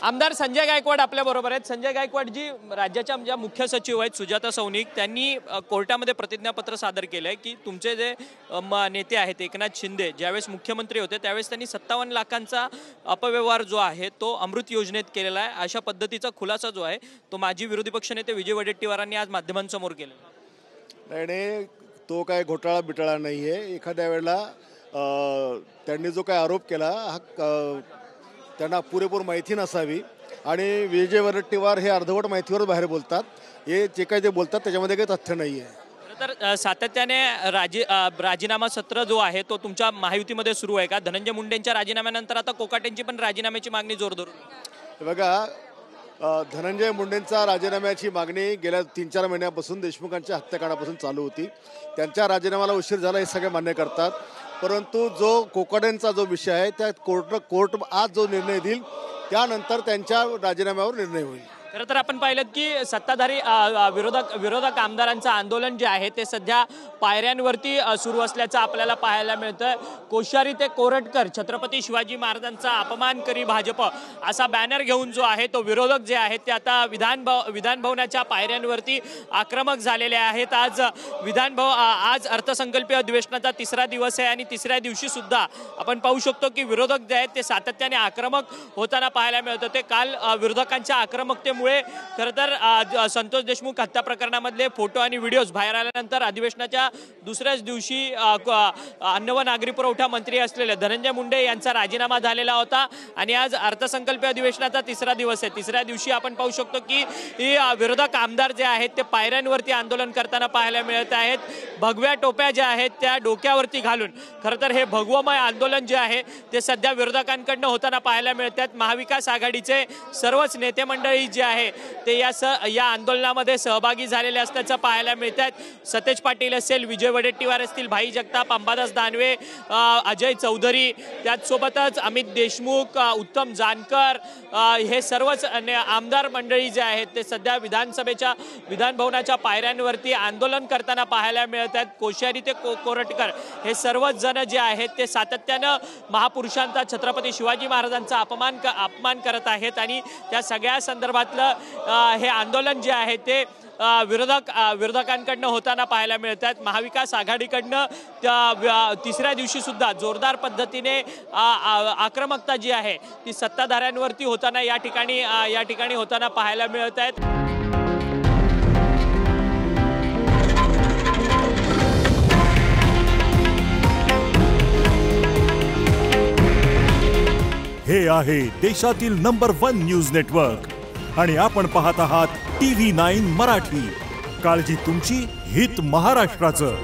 आमदार संजय गायकवाड आपल्या बरोबर आहेत। संजय गायकवाड जी राज्याच्या ज्या मुख्य सचिव आहेत सुजाता सौनिक त्यांनी कोर्टामध्ये प्रतिज्ञापत्र सादर केलंय की तुमचे जे नेते आहेत एकनाथ शिंदे ज्यावेळेस मुख्यमंत्री होते त्यावेळेस त्यांनी 57 लाखांचा अपव्यवहार जो आहे तो अमृत योजनेत केलेला आहे। अशा पद्धतीचा खुलासा जो आहे तो माजी विरोधी पक्षनेते विजय वडेट्टीवारांनी आज माध्यमांसमोर केला। नाही, तो काय घोटाळा बिटाळा नाहीये। एखाद्या वेळेला त्यांनी जो काय आरोप केला हा त्यांना पुरेपूर माहिती नसावी आणि विजय वडेट्टीवार हे अर्धवट माहितीवर बाहेर बोलतात। हे जे काही ते बोलतात त्याच्यामध्ये काही तथ्य नाही आहे। तर सातत्याने राजीनामा सत्र जो आहे तो तुमच्या महायुतीमध्ये सुरू आहे का? धनंजय मुंडेंच्या राजीनाम्यानंतर आता कोकाटेंची पण राजीनाम्याची मागणी जोर धरून बघा, धनंजय मुंडेंचा राजीनाम्याची मागणी गेल्या 3-4 महिन्यापासून देशमुखांच्या हत्याकांडापासून चालू होती। त्यांच्या राजीनाम्याला उशीर झाला हे सगळे मान्य करतात, परंतु जो कोकाटेंचा जो विषय आहे त्या कोर्ट आज जो निर्णय देईल त्यानंतर त्यांच्या राजीनाम्यावर निर्णय होईल। खरं तर आपण पाहिलं की सत्ताधारी विरोधक आमदारांचं आंदोलन जे आहे ते सध्या पायऱ्यांवरती सुरू असल्याचं आपल्याला पाहायला मिळतं। कोश्यारी ते कोरटकर छत्रपती शिवाजी महाराजांचा अपमान करी भाजप असा बॅनर घेऊन जो आहे तो विरोधक जे आहेत ते आता विधान भवनाच्या पायऱ्यांवरती आक्रमक झालेले आहेत। आज अर्थसंकल्पीय अधिवेशनाचा 3रा दिवस आहे आणि 3ऱ्या दिवशी सुद्धा आपण पाहू शकतो की विरोधक जे आहेत ते सातत्याने आक्रमक होताना पाहायला मिळतं। ते काल विरोधकांच्या आक्रमकतेमुळे खरं तर संतोष देशमुख हत्या प्रकरणामधले फोटो आणि व्हिडिओज बाहेर आल्यानंतर अधिवेशनाच्या दुसऱ्याच दिवशी अन्न व नागरी पुरवठा मंत्री असलेले धनंजय मुंडे यांचा राजीनामा झालेला होता आणि आज अर्थसंकल्पीय अधिवेशनाचा 3रा दिवस आहे। 3ऱ्या दिवशी आपण पाहू शकतो की विरोधक आमदार जे आहेत ते पायऱ्यांवरती आंदोलन करताना पाहायला मिळत आहेत। भगव्या टोप्या ज्या आहेत त्या डोक्यावरती घालून खरं तर हे भगवमय आंदोलन जे आहे ते सध्या विरोधकांकडनं होताना पाहायला मिळतात। महाविकास आघाडीचे सर्वच नेते मंडळी जे आहे ते या आंदोलनामध्ये सहभागी झालेले असल्याचं पाहायला मिळतात। सतेज पाटील असेल, विजय वडेट्टीवार असतील, भाई जगताप, अंबादास दानवे, अजय चौधरी, त्याचसोबतच अमित देशमुख, उत्तम जानकर हे सर्वच आमदार मंडळी जे आहेत ते सध्या विधान भवनाच्या पायऱ्यांवरती आंदोलन करताना पाहायला मिळतात। कोश्यारी ते कोरटकर हे सर्वच जण जे आहेत ते सातत्यानं महापुरुषांचा छत्रपती शिवाजी महाराजांचा अपमान करत आहेत आणि त्या सगळ्या संदर्भातलं हे आंदोलन जे आहे ते विरोधकांकडनं होताना पाहायला मिळतात। महाविकास आघाडीकडनं 3ऱ्या दिवशी सुद्धा जोरदार पद्धतीने आक्रमकता जी आहे ती सत्ताधाऱ्यांवरती होताना या ठिकाणी होताना पाहायला मिळत आहेत। हे आहे देशातील नंबर 1 न्यूज नेटवर्क आणि आपण पाहत आहात TV9 मराठी। काळजी तुमची, हित महाराष्ट्राचं।